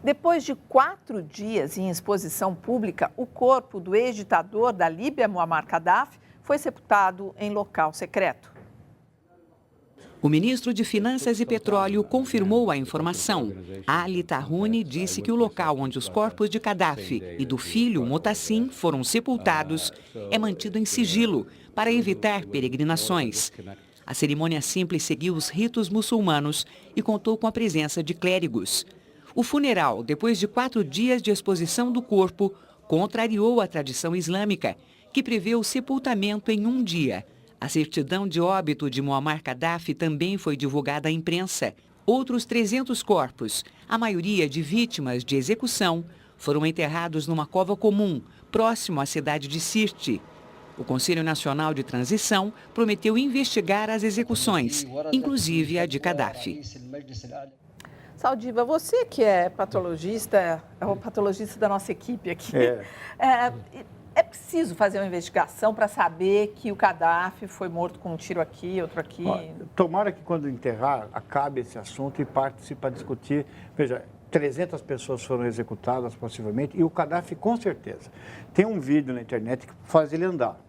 Depois de 4 dias em exposição pública, o corpo do ex-ditador da Líbia, Muammar Gaddafi, foi sepultado em local secreto. O ministro de Finanças e Petróleo confirmou a informação. Ali Tarhouni disse que o local onde os corpos de Gaddafi e do filho Motassim foram sepultados é mantido em sigilo para evitar peregrinações. A cerimônia simples seguiu os ritos muçulmanos e contou com a presença de clérigos. O funeral, depois de 4 dias de exposição do corpo, contrariou a tradição islâmica, que prevê o sepultamento em um dia. A certidão de óbito de Muammar Gaddafi também foi divulgada à imprensa. Outros 300 corpos, a maioria de vítimas de execução, foram enterrados numa cova comum, próximo à cidade de Sirte. O Conselho Nacional de Transição prometeu investigar as execuções, inclusive a de Gaddafi. Saldiva, você que é patologista, é o patologista da nossa equipe aqui. É preciso fazer uma investigação para saber que o Gaddafi foi morto com um tiro aqui, outro aqui? Tomara que quando enterrar, acabe esse assunto e parte-se para discutir. Veja, 300 pessoas foram executadas possivelmente e o Gaddafi com certeza. Tem um vídeo na internet que faz ele andar.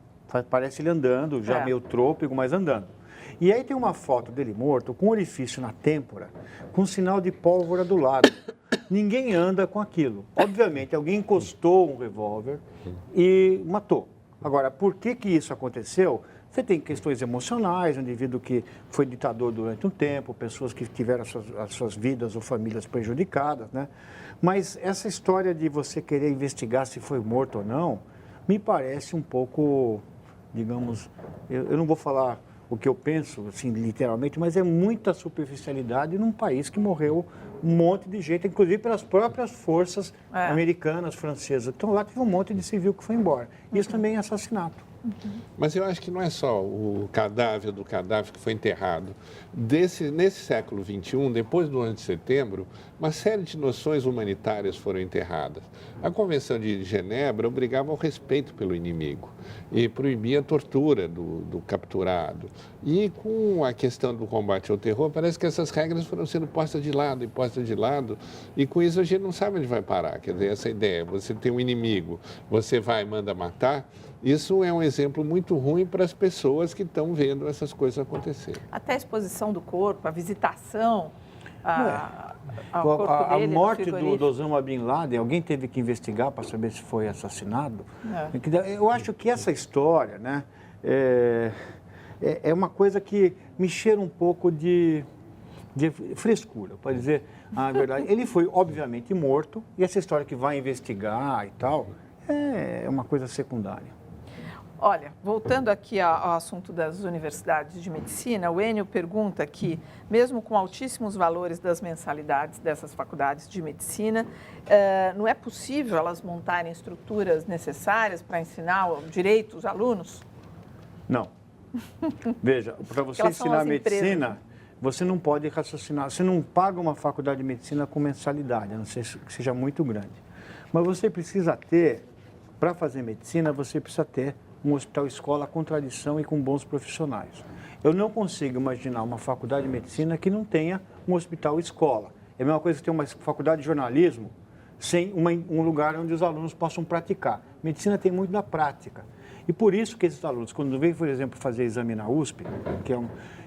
Parece ele andando, já meio trôpego, mas andando. E aí tem uma foto dele morto com um orifício na têmpora, com um sinal de pólvora do lado. Ninguém anda com aquilo. Obviamente, alguém encostou um revólver e matou. Agora, por que isso aconteceu? Você tem questões emocionais, um indivíduo que foi ditador durante um tempo, pessoas que tiveram as suas vidas ou famílias prejudicadas, né? Mas essa história de você querer investigar se foi morto ou não, me parece um pouco, digamos, eu não vou falar o que eu penso, assim, literalmente, mas é muita superficialidade num país que morreu um monte de gente, inclusive pelas próprias forças americanas, francesas. Então lá teve um monte de civil que foi embora. Isso também é assassinato. Mas eu acho que não é só o cadáver do Gaddafi que foi enterrado. Nesse século XXI, depois do 11 de setembro, uma série de noções humanitárias foram enterradas. A Convenção de Genebra obrigava ao respeito pelo inimigo e proibia a tortura do capturado. E com a questão do combate ao terror, parece que essas regras foram sendo postas de lado e com isso a gente não sabe onde vai parar. Quer dizer, essa ideia, você tem um inimigo, você vai e manda matar. Isso é um exemplo muito ruim para as pessoas que estão vendo essas coisas acontecer. Até a exposição do corpo, a visitação ao corpo a dele, morte do Osama Bin Laden, alguém teve que investigar para saber se foi assassinado. Eu acho que essa história, né, é uma coisa que me cheira um pouco de frescura, para dizer a verdade. Ele foi, obviamente, morto, e essa história que vai investigar e tal, é uma coisa secundária. Olha, voltando aqui ao assunto das universidades de medicina, o Enio pergunta que, mesmo com altíssimos valores das mensalidades dessas faculdades de medicina, não é possível elas montarem estruturas necessárias para ensinar o direito aos alunos? Não. Veja, para você ensinar medicina, você não pode raciocinar, você não paga uma faculdade de medicina com mensalidade, a não ser que seja muito grande. Mas você precisa ter, para fazer medicina, você precisa ter um hospital-escola com tradição e com bons profissionais. Eu não consigo imaginar uma faculdade de medicina que não tenha um hospital-escola. É a mesma coisa que ter uma faculdade de jornalismo sem um lugar onde os alunos possam praticar. Medicina tem muito da prática. E por isso que esses alunos, quando vêm, por exemplo, fazer exame na USP,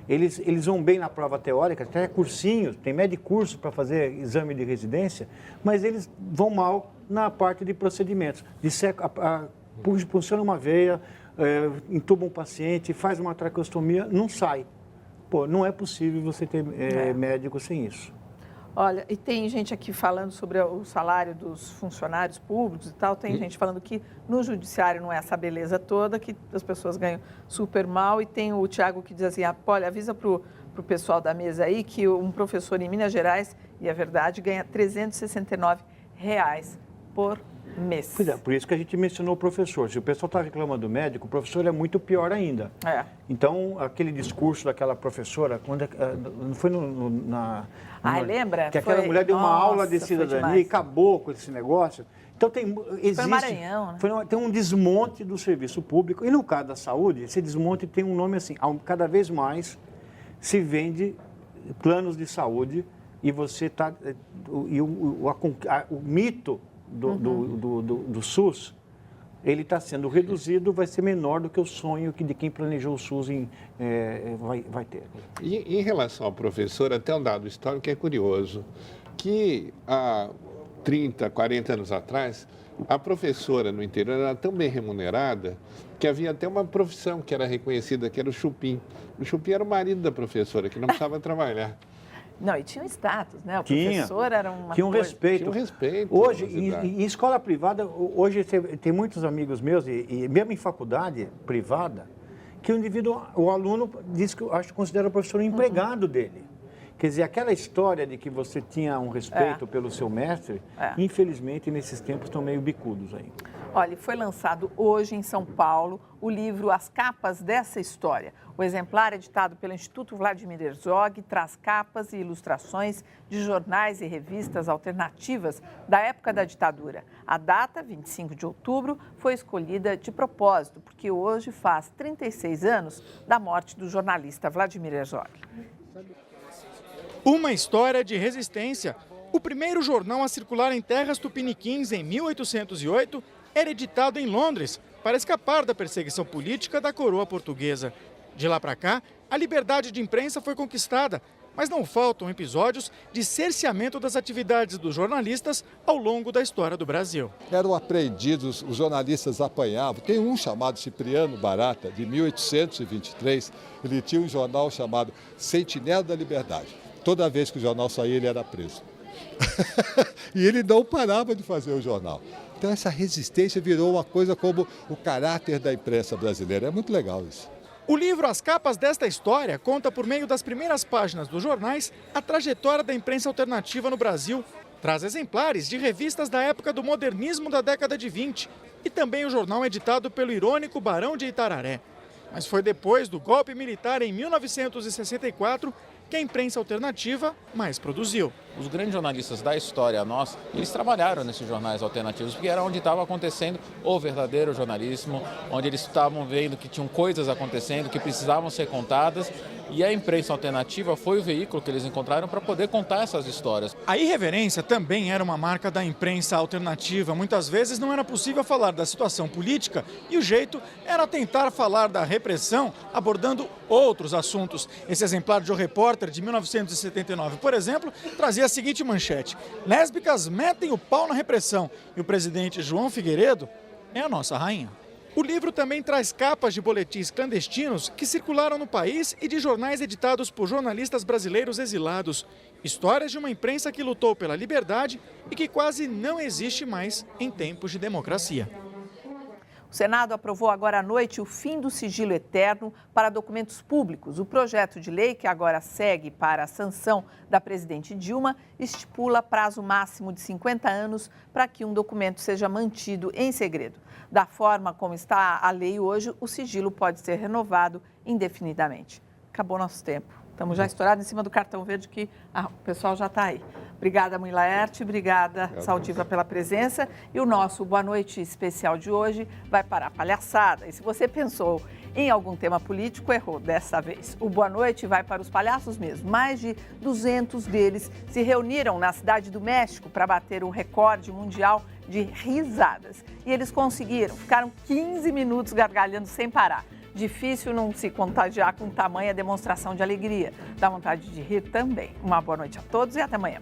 eles vão bem na prova teórica, até cursinhos, tem médio curso para fazer exame de residência, mas eles vão mal na parte de procedimentos. Funciona uma veia, entuba um paciente, faz uma traqueostomia, não sai. Pô, não é possível você ter médico sem isso. Olha, e tem gente aqui falando sobre o salário dos funcionários públicos e tal, tem gente falando que no judiciário não é essa beleza toda, que as pessoas ganham super mal, e tem o Tiago que diz assim, olha, avisa para o pessoal da mesa aí que um professor em Minas Gerais, e é verdade, ganha R$369 por mês. Pois é, por isso que a gente mencionou o professor. Se o pessoal está reclamando do médico, o professor é muito pior ainda. Então, aquele discurso daquela professora, não foi lembra? Que aquela mulher deu uma aula de cidadania e acabou com esse negócio. Então, existe... Foi Maranhão, né? Tem um desmonte do serviço público. E no caso da saúde, esse desmonte tem um nome assim, cada vez mais se vende planos de saúde e você está... O mito do SUS, ele está sendo reduzido, vai ser menor do que o sonho de quem planejou o SUS vai ter. E em relação ao professor, até um dado histórico que é curioso, que há 30, 40 anos atrás, a professora no interior era tão bem remunerada que havia até uma profissão que era reconhecida, que era o chupim. O chupim era o marido da professora, que não precisava trabalhar. Não, e tinha um status, né? O professor era uma Tinha um coisa... respeito. Tinha um respeito. Hoje, em escola privada, hoje tem muitos amigos meus, e mesmo em faculdade privada, que o aluno diz que considera o professor um empregado dele. Quer dizer, aquela história de que você tinha um respeito pelo seu mestre, infelizmente, nesses tempos estão meio bicudos aí. Olha, foi lançado hoje em São Paulo o livro As Capas dessa História. O exemplar, editado pelo Instituto Vladimir Herzog, traz capas e ilustrações de jornais e revistas alternativas da época da ditadura. A data, 25 de outubro, foi escolhida de propósito, porque hoje faz 36 anos da morte do jornalista Vladimir Herzog. Uma história de resistência. O primeiro jornal a circular em terras tupiniquins em 1808 era editado em Londres para escapar da perseguição política da coroa portuguesa. De lá para cá, a liberdade de imprensa foi conquistada, mas não faltam episódios de cerceamento das atividades dos jornalistas ao longo da história do Brasil. Eram apreendidos, os jornalistas apanhavam. Tem um chamado Cipriano Barata, de 1823, ele tinha um jornal chamado Sentinela da Liberdade. Toda vez que o jornal saía, ele era preso. E ele não parava de fazer o jornal. Então essa resistência virou uma coisa como o caráter da imprensa brasileira. É muito legal isso. O livro As Capas desta História conta por meio das primeiras páginas dos jornais a trajetória da imprensa alternativa no Brasil. Traz exemplares de revistas da época do modernismo da década de 20 e também o jornal editado pelo irônico Barão de Itararé. Mas foi depois do golpe militar em 1964 que a imprensa alternativa mais produziu. Os grandes jornalistas da história nossa, eles trabalharam nesses jornais alternativos, porque era onde estava acontecendo o verdadeiro jornalismo, onde eles estavam vendo que tinham coisas acontecendo, que precisavam ser contadas, e a imprensa alternativa foi o veículo que eles encontraram para poder contar essas histórias. A irreverência também era uma marca da imprensa alternativa. Muitas vezes não era possível falar da situação política e o jeito era tentar falar da repressão, abordando outros assuntos. Esse exemplar de O Repórter, de 1979, por exemplo, trazia a seguinte manchete: lésbicas metem o pau na repressão e o presidente João Figueiredo é a nossa rainha. O livro também traz capas de boletins clandestinos que circularam no país e de jornais editados por jornalistas brasileiros exilados. Histórias de uma imprensa que lutou pela liberdade e que quase não existe mais em tempos de democracia. O Senado aprovou agora à noite o fim do sigilo eterno para documentos públicos. O projeto de lei, que agora segue para a sanção da presidente Dilma, estipula prazo máximo de 50 anos para que um documento seja mantido em segredo. Da forma como está a lei hoje, o sigilo pode ser renovado indefinidamente. Acabou nosso tempo. Estamos já estourados em cima do cartão verde que o pessoal já está aí. Obrigada, Mui Laerte, obrigada, Saldiva, pela presença. E o nosso Boa Noite especial de hoje vai para a palhaçada. E se você pensou em algum tema político, errou dessa vez. O Boa Noite vai para os palhaços mesmo. Mais de 200 deles se reuniram na Cidade do México para bater um recorde mundial de risadas. E eles conseguiram, ficaram 15 minutos gargalhando sem parar. Difícil não se contagiar com tamanha demonstração de alegria. Dá vontade de rir também. Uma boa noite a todos e até amanhã.